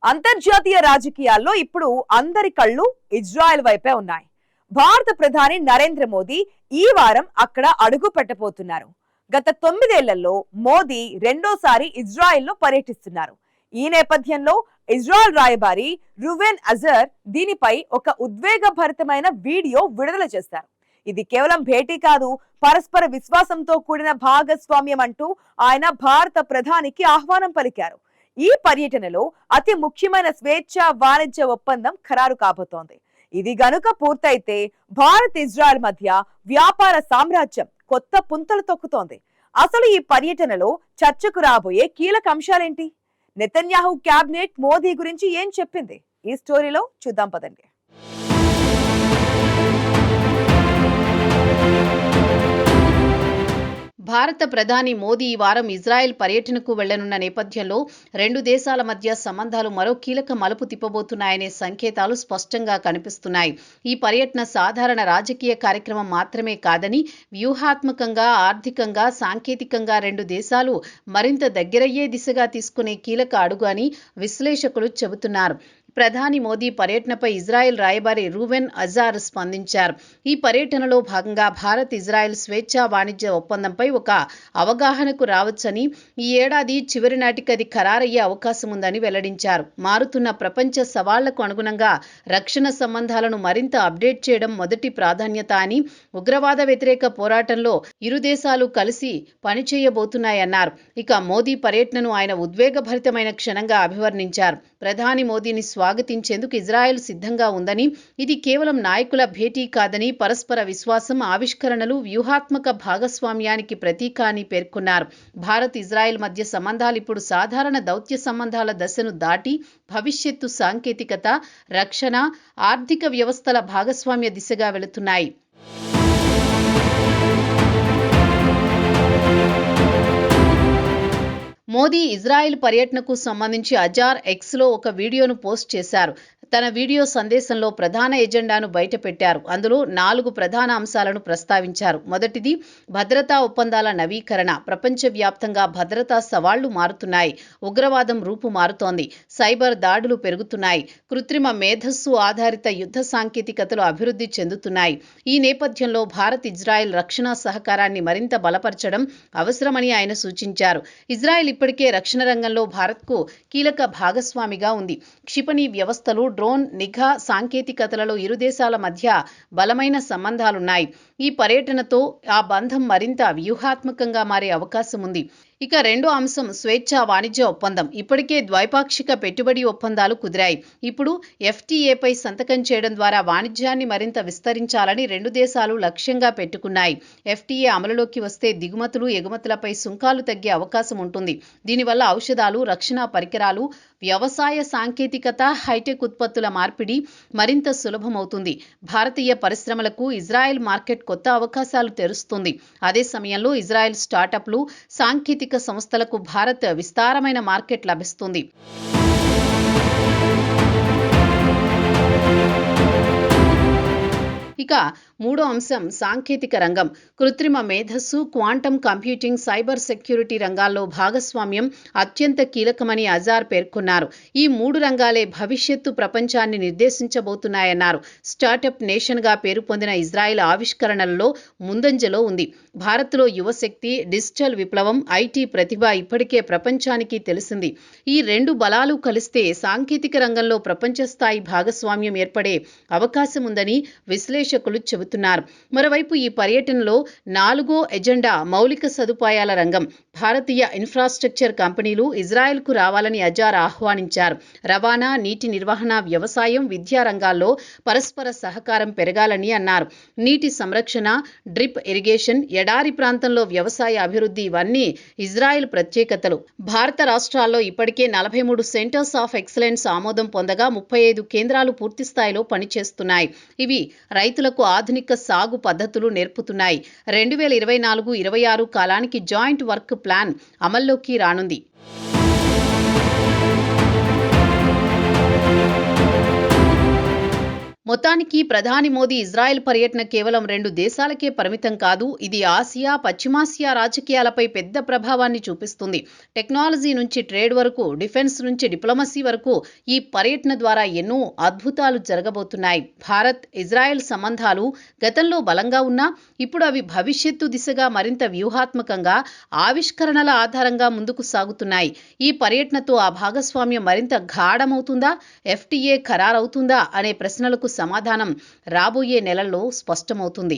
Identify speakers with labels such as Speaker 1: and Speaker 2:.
Speaker 1: అంతర్జాతీయ రాజకీయాల్లో ఇప్పుడు అందరి కళ్ళు ఇజ్రాయెల్ వైపే ఉన్నాయి. భారత ప్రధాని నరేంద్ర మోదీ ఈ వారం అక్కడ అడుగు పెట్టబోతున్నారు. గత 9 ఏళ్లలో మోదీ రెండోసారి ఇజ్రాయెల్లో పర్యటిస్తున్నారు. ఈ నేపథ్యంలో ఇజ్రాయెల్ రాయబారి రూవెన్ అజర్ దీనిపై ఒక ఉద్వేగభరితమైన వీడియో విడుదల చేశారు. ఇది కేవలం భేటీ కాదు, పరస్పర విశ్వాసంతో కూడిన భాగస్వామ్యం అంటూ ఆయన భారత ప్రధానికి ఆహ్వానం పలికారు. ఈ పర్యటనలో అతి ముఖ్యమైన స్వేచ్ఛ వాణిజ్య ఒప్పందం ఖరారు కాబోతోంది. ఇది గనుక పూర్తయితే భారత్ ఇజ్రాయెల్ మధ్య వ్యాపార సామ్రాజ్యం కొత్త పుంతలు తొక్కుతోంది. అసలు ఈ పర్యటనలో చర్చకు రాబోయే కీలక అంశాలేంటి? నెతన్యాహు క్యాబినెట్ మోదీ గురించి ఏం చెప్పింది? ఈ స్టోరీలో చూద్దాం పదండి.
Speaker 2: భారత ప్రధాని మోదీ ఈ వారం ఇజ్రాయెల్ పర్యటనకు వెళ్లనున్న నేపథ్యంలో రెండు దేశాల మధ్య సంబంధాలు మరో కీలక మలుపు తిప్పబోతున్నాయనే సంకేతాలు స్పష్టంగా కనిపిస్తున్నాయి. ఈ పర్యటన సాధారణ రాజకీయ కార్యక్రమం మాత్రమే కాదని, వ్యూహాత్మకంగా, ఆర్థికంగా, సాంకేతికంగా రెండు దేశాలు మరింత దగ్గరయ్యే దిశగా తీసుకునే కీలక అడుగు అని విశ్లేషకులు చెబుతున్నారు. ప్రధాని మోదీ పర్యటనపై ఇజ్రాయెల్ రాయబారి రూవెన్ అజార్ స్పందించారు. ఈ పర్యటనలో భాగంగా భారత్ ఇజ్రాయెల్ స్వేచ్ఛా వాణిజ్య ఒప్పందంపై ఒక అవగాహనకు రావచ్చని, ఈ ఏడాది చివరి నాటికి అది ఖరారయ్యే అవకాశం ఉందని వెల్లడించారు. మారుతున్న ప్రపంచ సవాళ్లకు అనుగుణంగా రక్షణ సంబంధాలను మరింత అప్డేట్ చేయడం మొదటి ప్రాధాన్యత అని, ఉగ్రవాద వ్యతిరేక పోరాటంలో ఇరు దేశాలు కలిసి పనిచేయబోతున్నాయన్నారు. ఇక మోదీ పర్యటనను ఆయన ఉద్వేగభరితమైన క్షణంగా అభివర్ణించారు. ప్రధాని మోదీని స్వాగతించేందుకు ఇజ్రాయెల్ సిద్ధంగా ఉందని, ఇది కేవలం నాయకుల భేటీ కాదని, పరస్పర విశ్వాసం, ఆవిష్కరణలు, వ్యూహాత్మక భాగస్వామ్యానికి ప్రతీక అని పేర్కొన్నారు. భారత్ ఇజ్రాయెల్ మధ్య సంబంధాలు ఇప్పుడు సాధారణ దౌత్య సంబంధాల దశను దాటి భవిష్యత్తు సాంకేతికత, రక్షణ, ఆర్థిక వ్యవస్థల భాగస్వామ్య దిశగా వెళుతున్నాయి. మోదీ ఇజ్రాయెల్ పర్యటనకు సంబంధించి అజార్ ఎక్స్లో ఒక వీడియోను పోస్ట్ చేశారు. తన వీడియో సందేశంలో ప్రధాన ఎజెండాను బయటపెట్టారు. అందులో 4 ప్రధాన అంశాలను ప్రస్తావించారు. మొదటిది భద్రతా ఒప్పందాల నవీకరణ. ప్రపంచవ్యాప్తంగా భద్రతా సవాళ్లు మారుతున్నాయి. ఉగ్రవాదం రూపు మారుతోంది. సైబర్ దాడులు పెరుగుతున్నాయి. కృత్రిమ మేధస్సు ఆధారిత యుద్ధ సాంకేతికతలు అభివృద్ధి చెందుతున్నాయి. ఈ నేపథ్యంలో భారత్ ఇజ్రాయెల్ రక్షణ సహకారాన్ని మరింత బలపరచడం అవసరమని ఆయన సూచించారు. ఇజ్రాయెల్ ఇప్పటికే రక్షణ రంగంలో భారత్కు కీలక భాగస్వామిగా ఉంది. క్షిపణి వ్యవస్థలు, డ్రోన్, నిఘా సాంకేతికతలలో ఇరు దేశాల మధ్య బలమైన సంబంధాలున్నాయి. ఈ పర్యటనతో ఆ బంధం మరింత వ్యూహాత్మకంగా మారే అవకాశం ఉంది. ఇక రెండో అంశం స్వేచ్ఛా వాణిజ్య ఒప్పందం. ఇప్పటికే ద్వైపాక్షిక పెట్టుబడి ఒప్పందాలు కుదిరాయి. ఇప్పుడు FTAపై సంతకం చేయడం ద్వారా వాణిజ్యాన్ని మరింత విస్తరించాలని రెండు దేశాలు లక్ష్యంగా పెట్టుకున్నాయి. FTA అమలులోకి వస్తే దిగుమతులు, ఎగుమతులపై సుంకాలు తగ్గే అవకాశం ఉంటుంది. దీనివల్ల ఔషధాలు, రక్షణ పరికరాలు, వ్యవసాయ సాంకేతికత, హైటెక్ ఉత్పత్తుల మార్పిడి మరింత సులభమవుతుంది. భారతీయ పరిశ్రమలకు ఇజ్రాయెల్ మార్కెట్ కొత్త అవకాశాలు తెరుస్తుంది. అదే సమయంలో ఇజ్రాయెల్ స్టార్టప్లు, సాంకేతిక సంస్థలకు భారత్ విస్తారమైన మార్కెట్ లభిస్తుంది. ఇక మూడో అంశం సాంకేతిక రంగం. కృత్రిమ మేధస్సు, క్వాంటం కంప్యూటింగ్, సైబర్ సెక్యూరిటీ రంగాల్లో భాగస్వామ్యం అత్యంత కీలకమని అజార్ పేర్కొన్నారు. ఈ 3 రంగాలే భవిష్యత్తు ప్రపంచాన్ని నిర్దేశించబోతున్నాయన్నారు. స్టార్టప్ నేషన్గా పేరు పొందిన ఇజ్రాయెల్ ఆవిష్కరణలలో ముందంజలో ఉంది. భారత్లో యువశక్తి, డిజిటల్ విప్లవం, IT ప్రతిభ ఇప్పటికే ప్రపంచానికి తెలిసింది. ఈ 2 బలాలు కలిస్తే సాంకేతిక రంగంలో ప్రపంచ స్థాయి భాగస్వామ్యం ఏర్పడే అవకాశం ఉందని విశ్లేషకులు చెబుతున్నారు. మరోవైపు ఈ పర్యటనలో 4వ ఎజెండా మౌలిక సదుపాయాల రంగం. భారతీయ ఇన్ఫ్రాస్ట్రక్చర్ కంపెనీలు ఇజ్రాయెల్కు రావాలని అజార్ ఆహ్వానించారు. రవాణా, నీటి నిర్వహణ, వ్యవసాయం, విద్యా రంగాల్లో పరస్పర సహకారం పెరగాలని అన్నారు. నీటి సంరక్షణ, డ్రిప్ ఇరిగేషన్, ఎడారి ప్రాంతంలో వ్యవసాయ అభివృద్ధి ఇవన్నీ ఇజ్రాయెల్ ప్రత్యేకతలు. భారత రాష్ట్రాల్లో ఇప్పటికే 43 సెంటర్స్ ఆఫ్ ఎక్సలెన్స్ ఆమోదం పొందగా 35 కేంద్రాలు పూర్తి స్థాయిలో పనిచేస్తున్నాయి. ఇవి రైతులకు ఆధునిక సాగు పద్ధతులు నేర్పుతున్నాయి. 2024-26 కాలానికి జాయింట్ వర్క్ ప్లాన్ అమల్లోకి రానుంది. మొత్తానికి ప్రధాని మోదీ ఇజ్రాయెల్ పర్యటన కేవలం 2 దేశాలకే పరిమితం కాదు. ఇది ఆసియా, పశ్చిమాసియా రాజకీయాలపై పెద్ద ప్రభావాన్ని చూపిస్తుంది. టెక్నాలజీ నుంచి ట్రేడ్ వరకు, డిఫెన్స్ నుంచి డిప్లొమసీ వరకు ఈ పర్యటన ద్వారా ఎన్నో అద్భుతాలు జరగబోతున్నాయి. భారత్, ఇజ్రాయెల్ సంబంధాలు గతంలో బలంగా ఉన్నా ఇప్పుడు అవి భవిష్యత్తు దిశగా మరింత వ్యూహాత్మకంగా, ఆవిష్కరణల ఆధారంగా ముందుకు సాగుతున్నాయి. ఈ పర్యటనతో ఆ భాగస్వామ్యం మరింత గాఢమవుతుందా, FTA ఖరారవుతుందా అనే ప్రశ్నలకు సమాధానం రాబోయే నెలల్లో స్పష్టమవుతుంది.